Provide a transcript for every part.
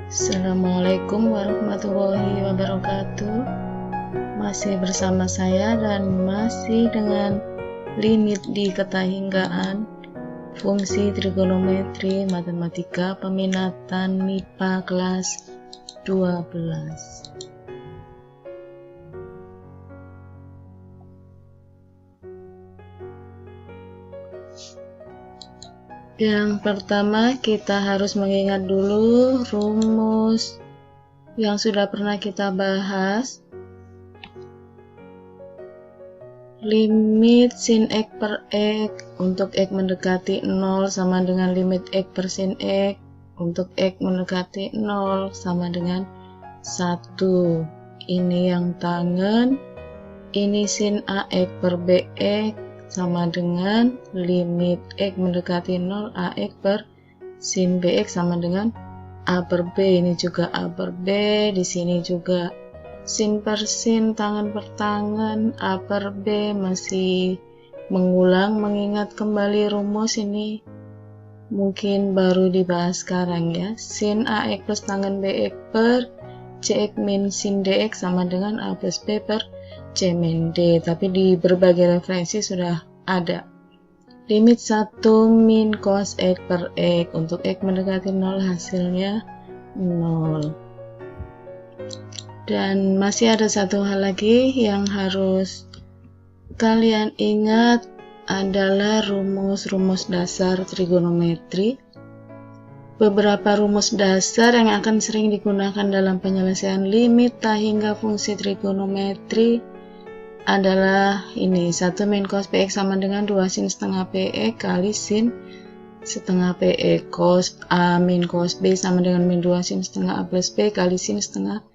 Assalamualaikum warahmatullahi wabarakatuh. Masih bersama saya dan masih dengan limit di ketahinggaan fungsi trigonometri matematika peminatan MIPA kelas 12. Yang pertama, kita harus mengingat dulu rumus yang sudah pernah kita bahas. Limit sin X per X untuk X mendekati 0 sama dengan limit X per sin X untuk X mendekati 0 sama dengan 1. Ini yang tangen, ini sin AX per BX sama dengan limit X mendekati 0 AX per sin BX sama dengan A per B. Ini juga A per B, di sini juga sin per sin, tangan per tangan, A per B. Masih mengulang, mengingat kembali rumus ini mungkin baru dibahas sekarang ya. Sin AX plus tangan BX per CX min sin DX sama dengan A plus B per C min D, tapi di berbagai referensi sudah ada. Limit 1 min cos X per X untuk X mendekati 0 hasilnya 0. Dan masih ada satu hal lagi yang harus kalian ingat adalah rumus-rumus dasar trigonometri. Beberapa rumus dasar yang akan sering digunakan dalam penyelesaian limit tak hingga fungsi trigonometri adalah ini: 1 min cos PX sama dengan 2 sin setengah PX kali sin setengah PX. Cos A min cos B sama dengan min 2 sin setengah A plus B kali sin setengah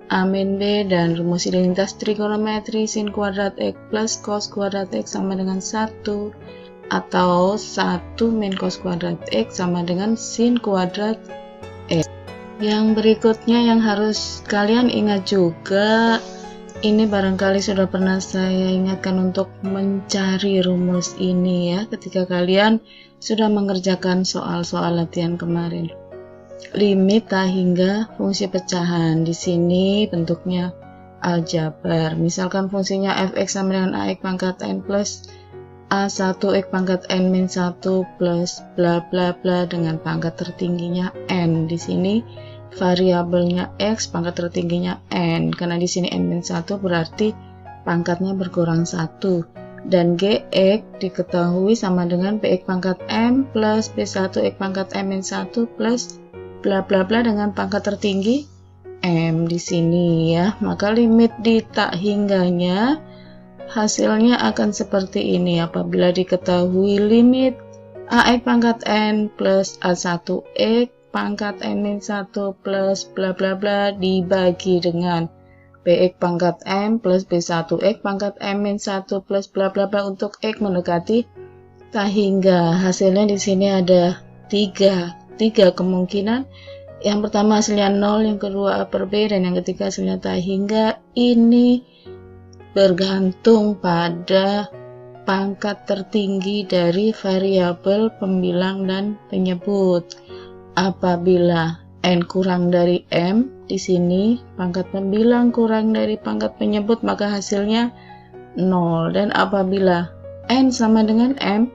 A min B. Dan rumus identitas trigonometri sin kuadrat X plus cos kuadrat X sama dengan 1, atau 1 min cos kuadrat X sama dengan sin kuadrat X. Yang berikutnya yang harus kalian ingat juga, ini barangkali sudah pernah saya ingatkan untuk mencari rumus ini ya ketika kalian sudah mengerjakan soal-soal latihan kemarin. Limit tak hingga fungsi pecahan, di sini bentuknya aljabar. Misalkan fungsinya fx sama dengan ax pangkat n plus a1 x pangkat n min 1 plus bla bla bla dengan pangkat tertingginya n. Di sini variabelnya x, pangkat tertingginya n. Karena di sini n min 1 berarti pangkatnya berkurang 1. Dan gx diketahui sama dengan bx pangkat m plus b1 x pangkat m min 1 plus bla bla bla dengan pangkat tertinggi m di sini ya. Maka limit di tak hingganya hasilnya akan seperti ini apabila diketahui limit ax pangkat n plus a1 x pangkat n min 1 plus bla bla bla dibagi dengan bx pangkat m plus b1 x pangkat m min 1 plus bla bla bla untuk x mendekati tak hingga. Hasilnya di sini ada tiga kemungkinan. Yang pertama hasilnya 0, yang kedua A per B, dan yang ketiga hasilnya tak hingga. Ini bergantung pada pangkat tertinggi dari variabel pembilang dan penyebut. Apabila n kurang dari m, di sini pangkat pembilang kurang dari pangkat penyebut, maka hasilnya 0. Dan apabila n sama dengan m,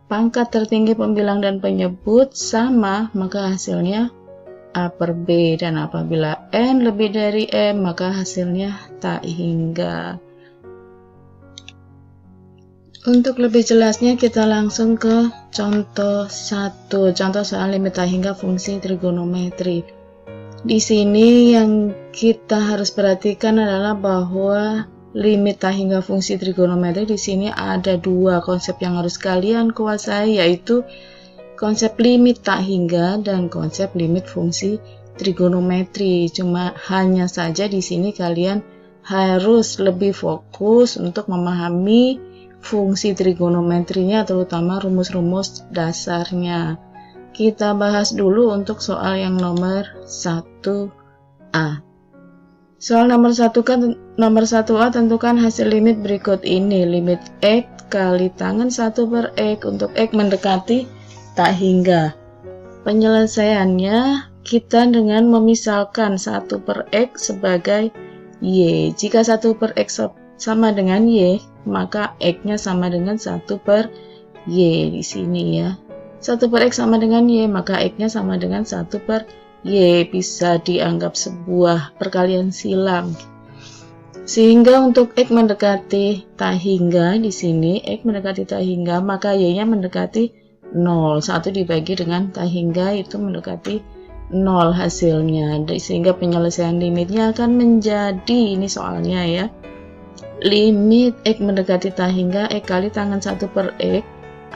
pangkat tertinggi pembilang dan penyebut sama, maka hasilnya A per B. Dan apabila n lebih dari m, maka hasilnya tak hingga. Untuk lebih jelasnya kita langsung ke contoh 1, contoh soal limit tak hingga fungsi trigonometri. Di sini yang kita harus perhatikan adalah bahwa limit tak hingga fungsi trigonometri di sini ada dua konsep yang harus kalian kuasai, yaitu konsep limit tak hingga dan konsep limit fungsi trigonometri. Cuma hanya saja di sini kalian harus lebih fokus untuk memahami fungsi trigonometrinya, terutama rumus-rumus dasarnya. Kita bahas dulu untuk soal yang nomor 1A. Soal nomor 1A, tentukan hasil limit berikut ini. Limit X kali tangen 1 per X untuk X mendekati tak hingga. Penyelesaiannya kita dengan memisalkan 1 per X sebagai Y. Jika 1 per X sama dengan Y, maka X-nya sama dengan 1 per Y di sini ya. 1 per X sama dengan Y, maka X-nya sama dengan 1 per Y. Bisa dianggap sebuah perkalian silang. Sehingga untuk X mendekati tak hingga di sini, X mendekati tak hingga, maka Y-nya mendekati 0. 1 dibagi dengan tak hingga itu mendekati 0 hasilnya. Sehingga penyelesaian limitnya akan menjadi, ini soalnya ya, limit X mendekati tak hingga X kali tangan 1 per X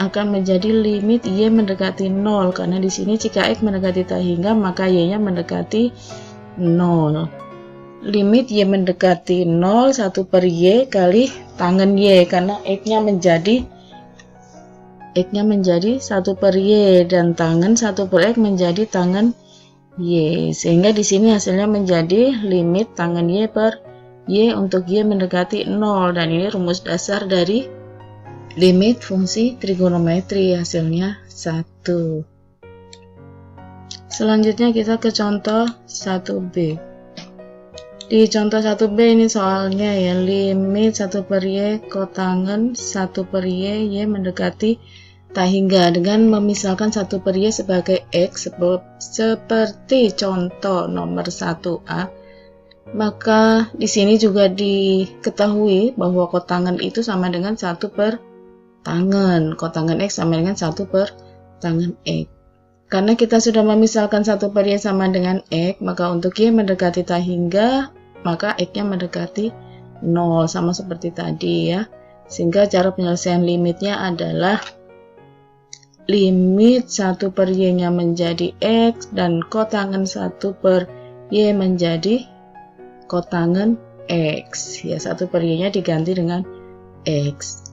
akan menjadi limit Y mendekati 0, karena di sini jika X mendekati tak hingga maka Y-nya mendekati 0. Limit Y mendekati 0 1 per Y kali tangan Y, karena X-nya menjadi 1 per Y dan tangan 1 per X menjadi tangan Y, sehingga di sini hasilnya menjadi limit tangan Y per Y untuk Y mendekati 0, dan ini rumus dasar dari limit fungsi trigonometri, hasilnya 1. Selanjutnya kita ke contoh 1B. Di contoh 1B ini soalnya ya, limit 1 per Y kotangen 1 per Y mendekati tak hingga dengan memisalkan 1 per Y sebagai X seperti contoh nomor 1A. Maka di sini juga diketahui bahwa kotangen itu sama dengan 1 per tangan. Kotangen X sama dengan 1 per tangan X. Karena kita sudah memisalkan 1 per Y sama dengan X, maka untuk Y mendekati tak hingga, maka X-nya mendekati 0, sama seperti tadi ya. Sehingga cara penyelesaian limitnya adalah limit 1 per Y-nya menjadi X dan kotangen 1 per Y menjadi kotangen X. Ya, 1 per Y-nya diganti dengan X.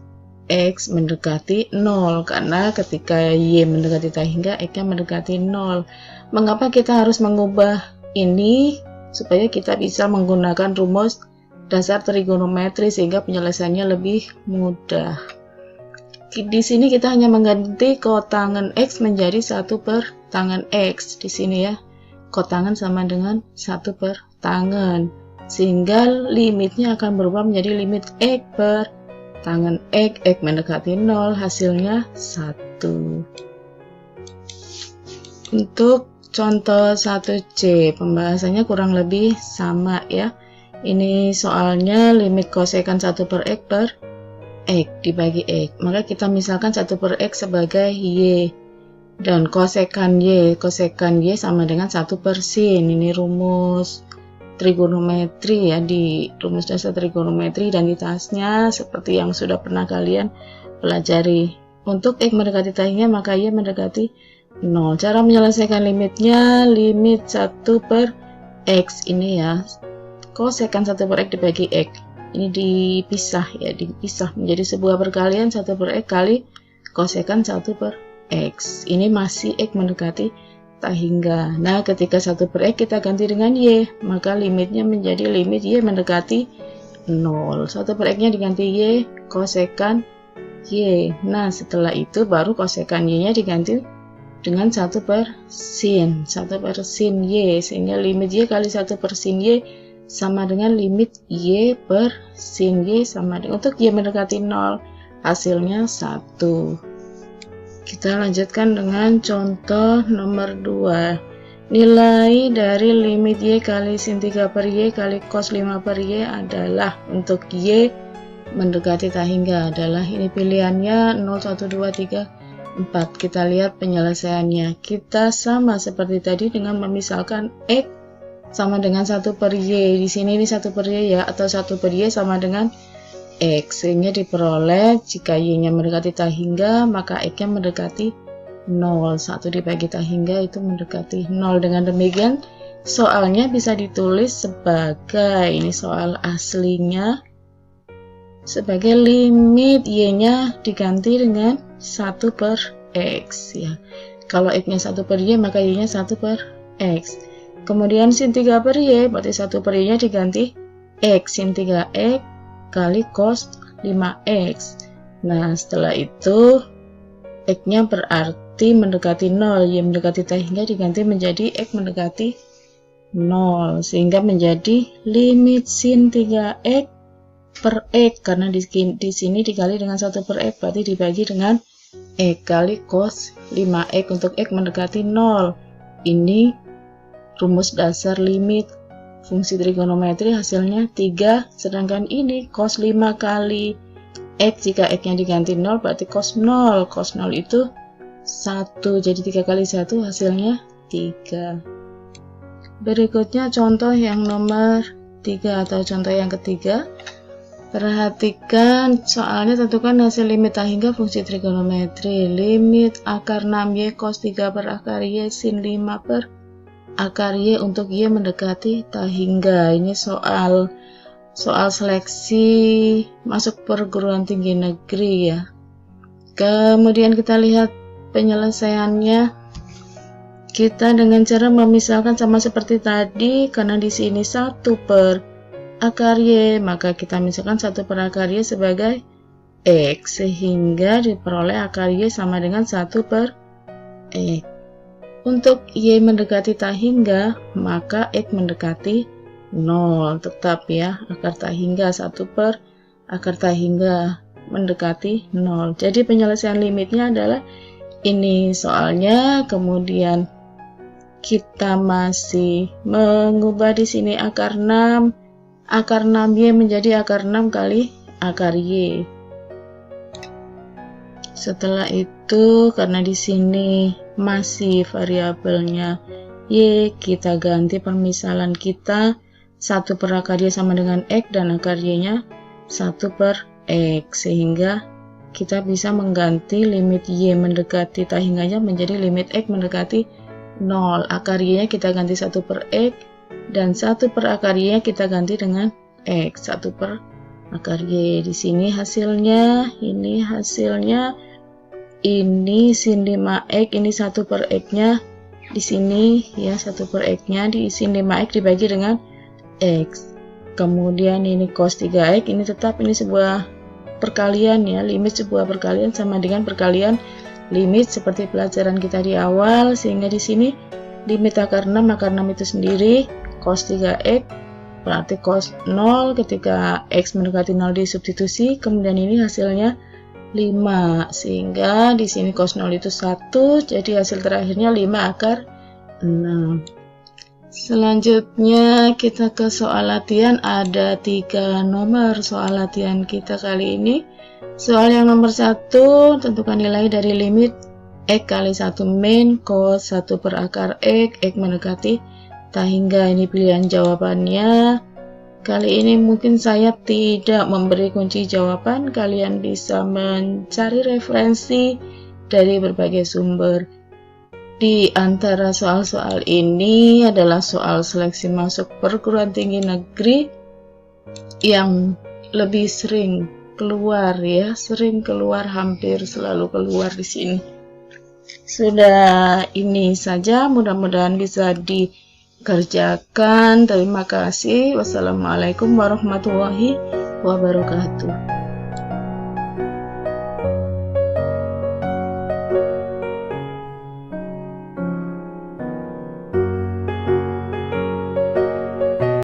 X mendekati 0, karena ketika Y mendekati tak hingga, X-nya mendekati 0. Mengapa kita harus mengubah ini? Supaya kita bisa menggunakan rumus dasar trigonometri sehingga penyelesaiannya lebih mudah. Di sini kita hanya mengganti kotangen X menjadi 1 per tangan X di sini ya. Kotangen sama dengan 1 per tangan. Sehingga limitnya akan berubah menjadi limit X per tangan X mendekati 0, hasilnya 1. Untuk contoh 1C, pembahasannya kurang lebih sama ya. Ini soalnya limit kosekan 1 per X per X dibagi X. Maka kita misalkan 1 per X sebagai Y. Dan kosekan Y sama dengan 1 per sin. Ini rumus trigonometri ya, di rumus dasar trigonometri dan di tasnya seperti yang sudah pernah kalian pelajari. Untuk X mendekati tak hingga maka Y mendekati 0. Cara menyelesaikan limitnya, limit 1 per X ini ya, kosekan 1 per X dibagi X. Ini dipisah ya, dipisah menjadi sebuah perkalian 1 per X kali kosekan 1 per X. Ini masih X mendekati tak hingga. Nah, ketika 1 per X kita ganti dengan Y, maka limitnya menjadi limit Y mendekati 0. 1 per X-nya diganti Y, kosekan Y. Nah, setelah itu baru kosekan Y-nya diganti dengan 1 per sin. 1 per sin Y, sehingga limit Y kali 1 per sin Y sama dengan limit Y per sin Y sama dengan, untuk Y mendekati 0, hasilnya 1. Kita lanjutkan dengan contoh nomor 2. Nilai dari limit Y kali sin 3 per Y kali cos 5 per Y adalah, untuk Y mendekati tak hingga adalah, ini pilihannya 0, 1, 2, 3, 4. Kita lihat penyelesaiannya. Kita sama seperti tadi dengan memisalkan X sama dengan 1 per Y. Di sini ini 1 per Y ya, atau 1 per Y sama dengan X, sehingga diperoleh jika Y-nya mendekati tak hingga maka X-nya mendekati 0. 1 dibagi tak hingga itu mendekati 0. Dengan demikian soalnya bisa ditulis sebagai, ini soal aslinya, sebagai limit Y-nya diganti dengan 1 per X ya. Kalau X-nya 1 per Y maka Y-nya 1 per X. Kemudian sin 3 per Y berarti 1 per Y-nya diganti X, sin 3X kali cos 5X. Nah, setelah itu X-nya berarti mendekati 0, Y mendekati tahingga diganti menjadi X mendekati 0, sehingga menjadi limit sin 3X per X, karena di sini dikali dengan 1 per X, berarti dibagi dengan X kali cos 5X untuk X mendekati 0. Ini rumus dasar limit fungsi trigonometri, hasilnya 3, sedangkan ini cos 5 kali X, jika X nya diganti 0 berarti cos 0, cos 0 itu 1, jadi 3 kali 1 hasilnya 3. Berikutnya contoh yang nomor 3 atau contoh yang ketiga. Perhatikan soalnya, tentukan hasil limit tahingga fungsi trigonometri. Limit akar 6Y cos 3 per akar Y sin 5 per akar Y untuk Y mendekati tahingga. Ini soal seleksi masuk perguruan tinggi negeri ya. Kemudian kita lihat penyelesaiannya. Kita dengan cara memisahkan sama seperti tadi, karena di sini 1 per akar Y, maka kita misalkan 1 per akar Y sebagai X, sehingga diperoleh akar Y sama dengan 1 per X. Untuk Y mendekati tahingga, maka X mendekati 0, tetap ya, akar tahingga 1 per akar tahingga mendekati 0. Jadi penyelesaian limitnya adalah ini soalnya, kemudian kita masih mengubah di sini akar 6, akar 6Y menjadi akar 6 kali akar Y. Setelah itu, karena di sini masih variabelnya Y, kita ganti permisalan kita 1 per akar Y sama dengan X dan akar Y nya 1 per X, sehingga kita bisa mengganti limit Y mendekati tahingganya menjadi limit X mendekati 0. Akar Y nya kita ganti 1 per X dan 1 per akar Y nya kita ganti dengan X, 1 per akar Y. Di sini hasilnya, ini hasilnya, ini sin 5X, ini 1 per X nya di sini ya, 1 per X nya di sin 5X dibagi dengan X. Kemudian ini cos 3X, ini tetap ini sebuah perkalian ya, limit sebuah perkalian sama dengan perkalian limit seperti pelajaran kita di awal, sehingga di sini limit akar 6 itu sendiri cos 3X berarti cos 0 ketika X mendekati 0 disubstitusi, kemudian ini hasilnya 5, sehingga di sini cos 0 itu 1, jadi hasil terakhirnya 5 akar 6. Selanjutnya kita ke soal latihan. Ada 3 nomor soal latihan kita kali ini. Soal yang nomor 1, tentukan nilai dari limit X kali 1 min cos 1 per akar X mendekati tahingga. Ini pilihan jawabannya. Kali ini mungkin saya tidak memberi kunci jawaban, kalian bisa mencari referensi dari berbagai sumber. Di antara soal-soal ini adalah soal seleksi masuk perguruan tinggi negeri yang lebih sering keluar ya, sering keluar, hampir selalu keluar di sini. Sudah ini saja, mudah-mudahan bisa dikerjakan. Terima kasih. Wassalamualaikum warahmatullahi wabarakatuh.